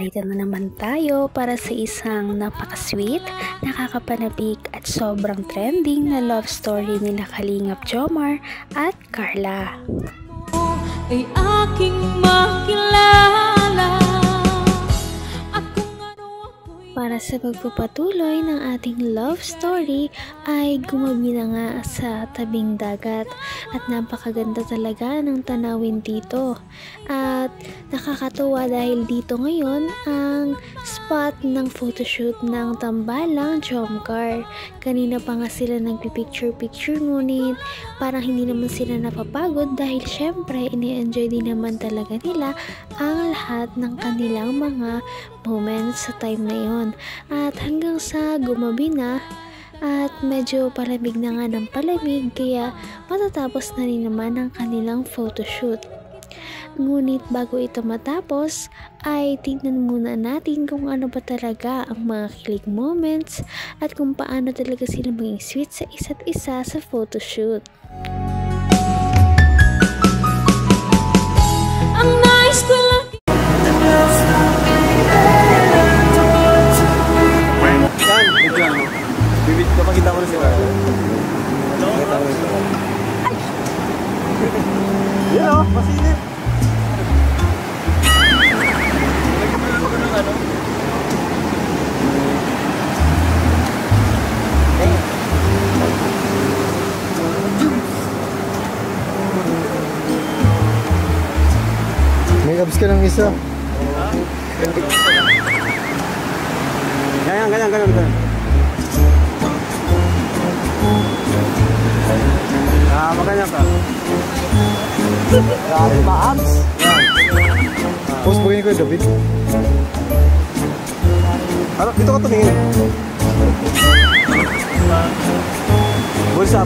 narito na naman tayo para sa isang napaka-sweet, nakakapanabik at sobrang trending na love story nila Kalingap Jomar at Carla. Ay aking makilala. Para sa pagpapatuloy ng ating love story ay gumabi na nga sa tabing dagat at napakaganda talaga ng tanawin dito. At nakakatuwa dahil dito ngayon ang spot ng photoshoot ng Tambalang Jomcar. Kanina pa nga sila nagpipicture-picture ngunit parang hindi naman sila napapagod dahil syempre ini-enjoy din naman talaga nila ang lahat ng kanilang mga moments sa time na yun. At hanggang sa gumabi na at medyo palamig na nga ng palamig kaya matatapos na rin naman ang kanilang photoshoot. Ngunit bago ito matapos ay tingnan muna natin kung ano ba talaga ang mga kilig moments at kung paano talaga sila maging sweet sa isa't isa sa photoshoot. Ang nice ko lang. Kapag kita ko na si Carla. Yan o, masinip. May abs ka ng isa. Ganyan. Maganda ka. Grabe ma-abs. Post mo ko yung David. Ano? Dito ka tumingin. Bulsa.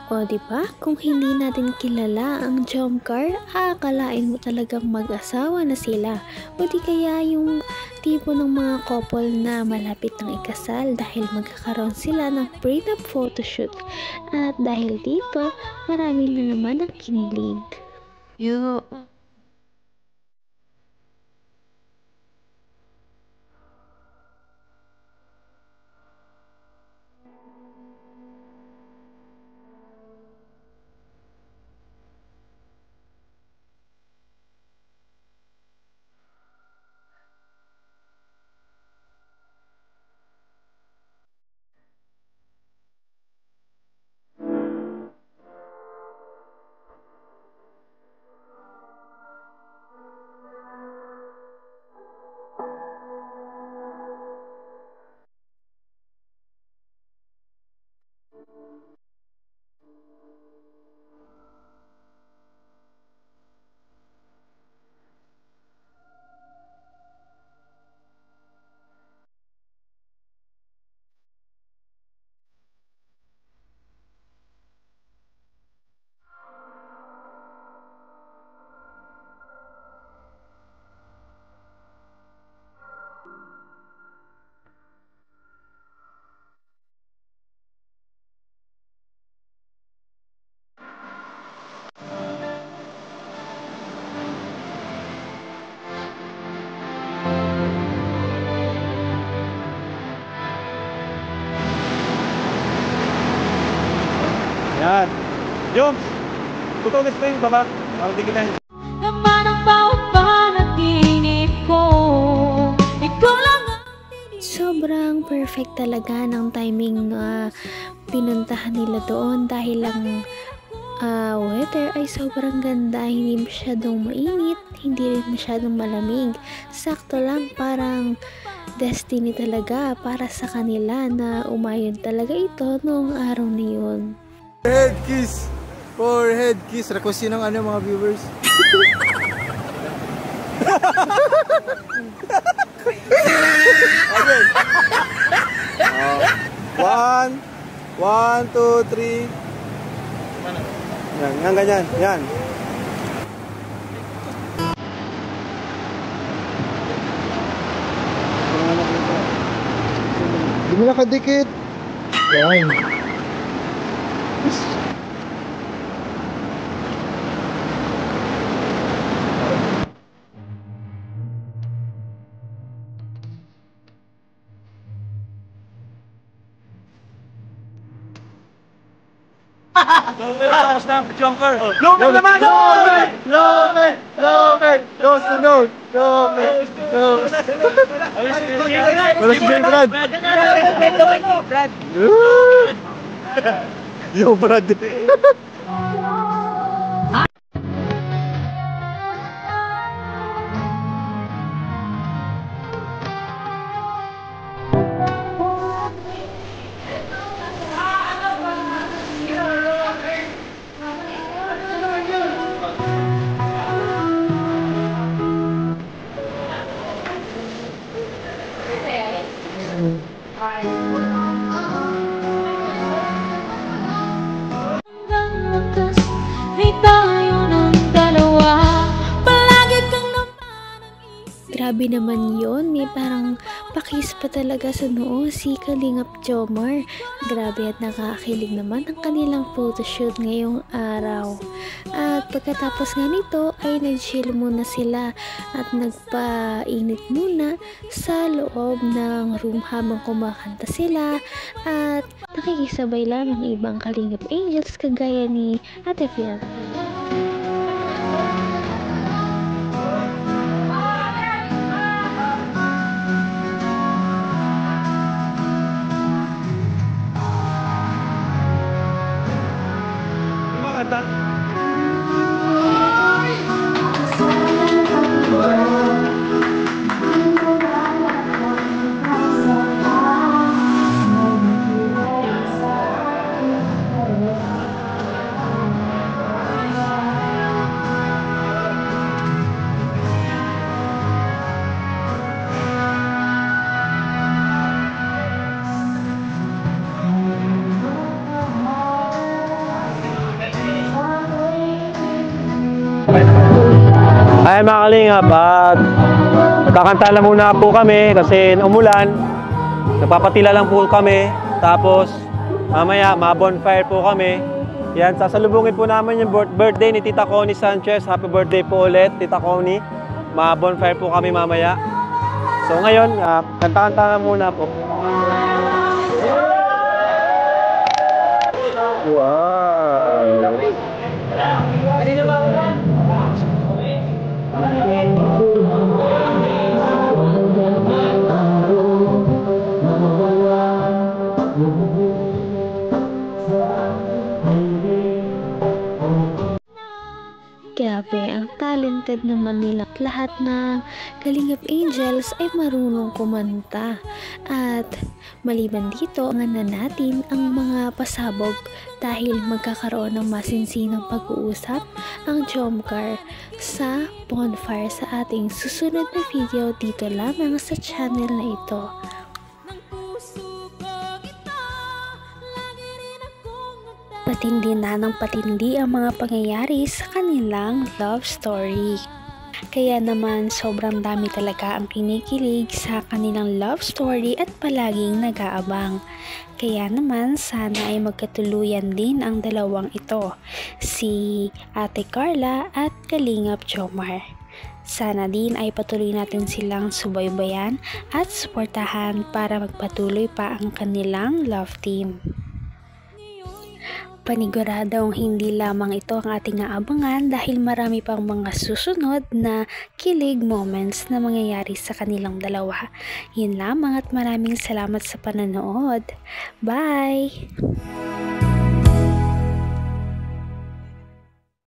O diba, kung hindi natin kilala ang Jomcar, akalain mo talagang mag-asawa na sila. O di kaya yung tipo ng mga couple na malapit ng ikasal dahil magkakaroon sila ng prenup photoshoot. At dahil dito, marami na naman ang kinilig. Yan. Joms! Tutulis pa yung baba. Parang di kita. Naman ang bawat panaginip ko. Ikaw lang ang Sobrang perfect talaga ng timing na pinuntahan nila doon dahil lang weather ay sobrang ganda, hindi masyadong mainit, hindi rin masyadong malamig. Sakto lang, parang destiny talaga para sa kanila na umayon talaga ito noong araw na yun. Head kiss! Forehead kiss! Request yun ng mga viewers. Okay. 1, 2, 3. Yan, ganyan. Yan. Di mo nakadikit. Yan. Tapos na ang junker. Lower naman! Lower! Nose to nose! Lower! Wala si Ben Brad! Brad! Yo, Brad! Hanggang wakas ay tayo ng dalawa. Palagi kang naman ang isip. Grabe naman yon, may parang pakis pa talaga sa noo si Kalingap Jomar. Grabe at nakakakilig naman ang kanilang photoshoot ngayong araw. At pagkatapos nga nito ay nag-chill muna sila at nagpainit muna sa loob ng room habang kumakanta sila at nakikisabay lang ng ibang Kalingap Angels kagaya ni Ate Fiel. Ay mga kalingap, at kakanta lang muna po kami kasi umulan. Nagpapatila lang po kami. Tapos mamaya ma-bonfire po kami. Yan, sasalubungin po namin yung birthday ni Tita Connie Sanchez. Happy birthday po ulit, Tita Connie. Ma-bonfire po kami mamaya. So ngayon, kanta-kanta na muna po. Wow! Grabe, ang talented naman nila. Lahat ng Kalingap Angels ay marunong kumanta. At maliban dito, nga na natin ang mga pasabog dahil magkakaroon ng masinsinang pag-uusap ang Jomcar sa bonfire sa ating susunod na video dito lamang sa channel na ito. Patindi na ng patindi ang mga pangyayari sa kanilang love story. Kaya naman sobrang dami talaga ang kinikilig sa kanilang love story at palaging nag-aabang. Kaya naman sana ay magkatuluyan din ang dalawang ito, si Ate Carla at Kalingap Jomar. Sana din ay patuloy natin silang subaybayan at suportahan para magpatuloy pa ang kanilang love team. Paniguradong hindi lamang ito ang ating aabangan dahil marami pang mga susunod na kilig moments na mangyayari sa kanilang dalawa. Yun lamang at maraming salamat sa panonood. Bye!